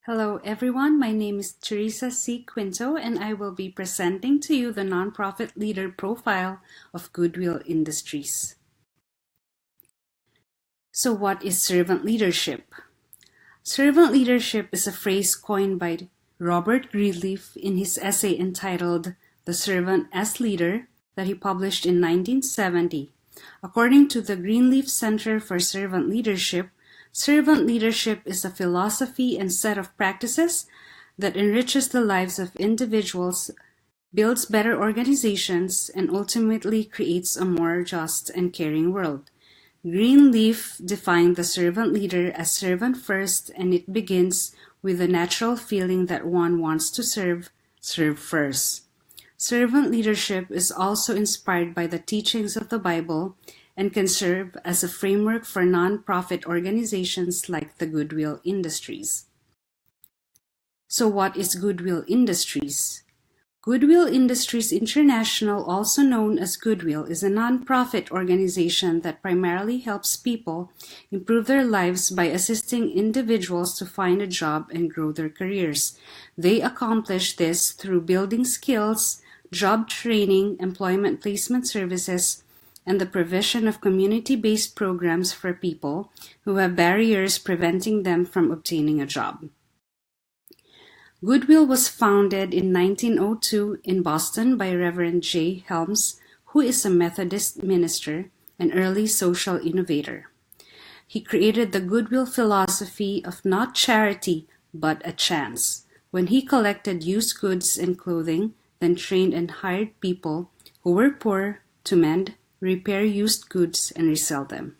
Hello everyone, my name is Teresa C. Quinto and I will be presenting to you the nonprofit leader profile of Goodwill Industries. So what is servant leadership? Servant leadership is a phrase coined by Robert Greenleaf in his essay entitled The Servant as Leader that he published in 1970. According to the Greenleaf Center for Servant Leadership is a philosophy and set of practices that enriches the lives of individuals, builds better organizations, and ultimately creates a more just and caring world. Greenleaf defined the servant leader as servant first, and it begins with the natural feeling that one wants to serve first. Servant leadership is also inspired by the teachings of the Bible and can serve as a framework for non-profit organizations like the Goodwill Industries. So what is Goodwill Industries? Goodwill Industries International, also known as Goodwill, is a non-profit organization that primarily helps people improve their lives by assisting individuals to find a job and grow their careers. They accomplish this through building skills, job training, employment placement services, and the provision of community-based programs for people who have barriers preventing them from obtaining a job. Goodwill was founded in 1902 in Boston by Reverend J. Helms, who is a Methodist minister and early social innovator. He created the Goodwill philosophy of not charity, but a chance, when he collected used goods and clothing, then trained and hired people who were poor to mend, repair used goods, and resell them.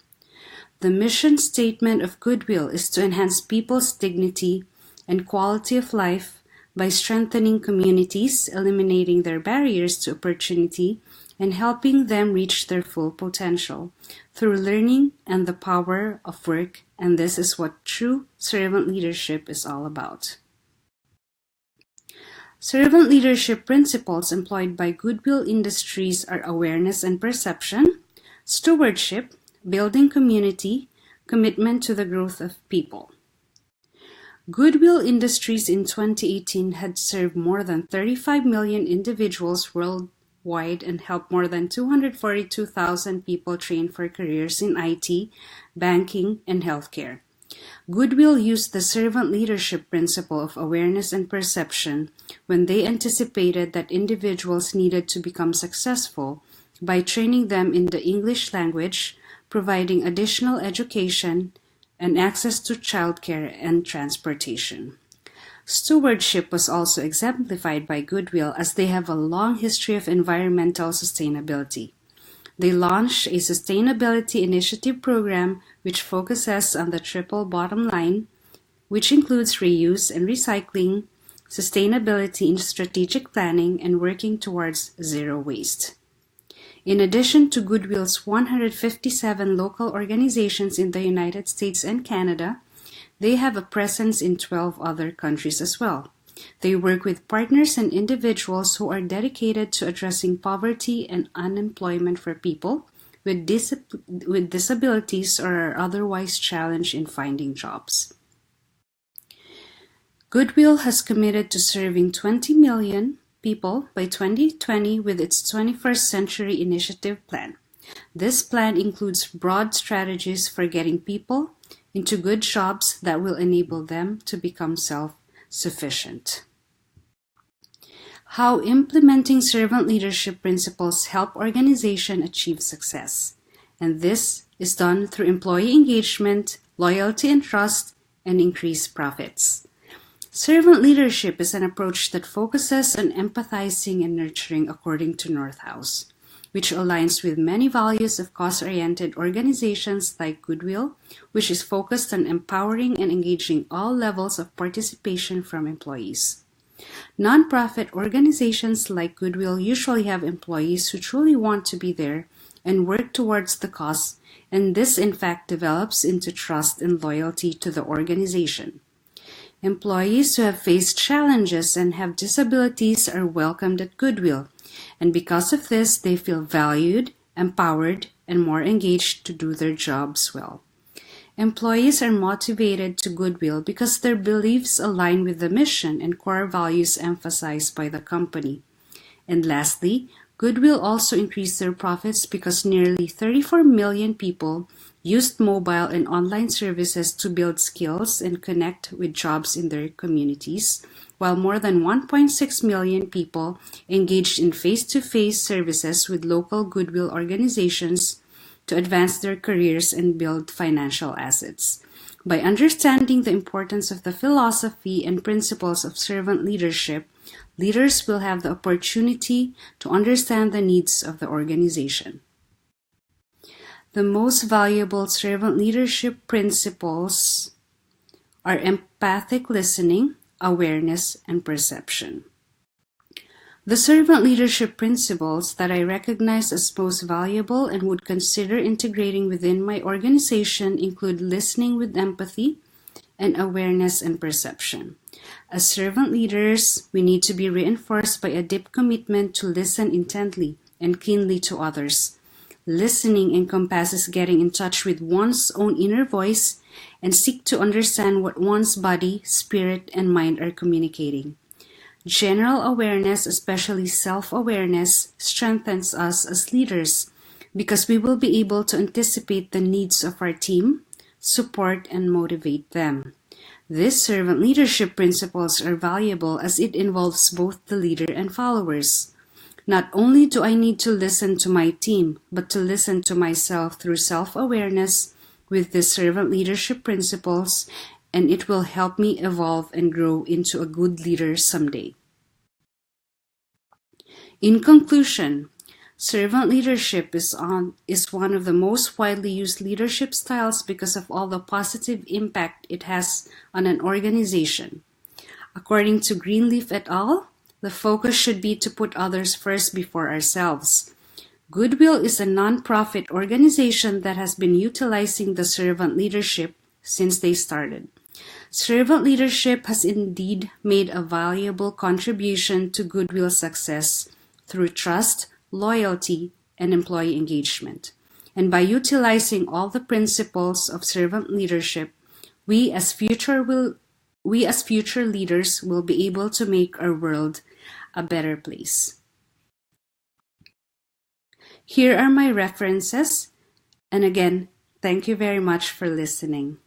The mission statement of Goodwill is to enhance people's dignity and quality of life by strengthening communities, eliminating their barriers to opportunity, and helping them reach their full potential through learning and the power of work, and this is what true servant leadership is all about. Servant leadership principles employed by Goodwill Industries are awareness and perception, stewardship, building community, commitment to the growth of people. Goodwill Industries in 2018 had served more than 35 million individuals worldwide and helped more than 242,000 people train for careers in IT, banking, and healthcare. Goodwill used the servant leadership principle of awareness and perception when they anticipated that individuals needed to become successful by training them in the English language, providing additional education, and access to childcare and transportation. Stewardship was also exemplified by Goodwill as they have a long history of environmental sustainability. They launched a sustainability initiative program which focuses on the triple bottom line, which includes reuse and recycling, sustainability in strategic planning, and working towards zero waste. In addition to Goodwill's 157 local organizations in the United States and Canada, they have a presence in 12 other countries as well. They work with partners and individuals who are dedicated to addressing poverty and unemployment for people with disabilities or are otherwise challenged in finding jobs. Goodwill has committed to serving 20 million people by 2020 with its 21st Century Initiative Plan. This plan includes broad strategies for getting people into good jobs that will enable them to become self-sufficient. How implementing servant leadership principles help organizations achieve success. And this is done through employee engagement, loyalty and trust, and increased profits. Servant leadership is an approach that focuses on empathizing and nurturing according to Northhouse, which aligns with many values of cause-oriented organizations like Goodwill, which is focused on empowering and engaging all levels of participation from employees. Nonprofit organizations like Goodwill usually have employees who truly want to be there and work towards the cause, and this in fact develops into trust and loyalty to the organization. Employees who have faced challenges and have disabilities are welcomed at Goodwill, and because of this, they feel valued, empowered, and more engaged to do their jobs well. Employees are motivated to Goodwill because their beliefs align with the mission and core values emphasized by the company. And lastly, Goodwill also increased their profits because nearly 34 million people used mobile and online services to build skills and connect with jobs in their communities, while more than 1.6 million people engaged in face-to-face services with local Goodwill organizations to advance their careers and build financial assets. By understanding the importance of the philosophy and principles of servant leadership, leaders will have the opportunity to understand the needs of the organization. The most valuable servant leadership principles are empathic listening, awareness, and perception. The servant leadership principles that I recognize as most valuable and would consider integrating within my organization include listening with empathy and awareness and perception. As servant leaders, we need to be reinforced by a deep commitment to listen intently and keenly to others. Listening encompasses getting in touch with one's own inner voice and seek to understand what one's body, spirit, and mind are communicating. General awareness, especially self-awareness, strengthens us as leaders because we will be able to anticipate the needs of our team, support, and motivate them. These servant leadership principles are valuable as it involves both the leader and followers. Not only do I need to listen to my team, but to listen to myself through self-awareness with the servant leadership principles, and it will help me evolve and grow into a good leader someday. In conclusion, servant leadership is one of the most widely used leadership styles because of all the positive impact it has on an organization. According to Greenleaf et al., the focus should be to put others first before ourselves. Goodwill is a non-profit organization that has been utilizing the servant leadership since they started. Servant leadership has indeed made a valuable contribution to Goodwill's success through trust, loyalty, and employee engagement. And by utilizing all the principles of servant leadership, we as future leaders will be able to make our world a better place. Here are my references, and again, thank you very much for listening.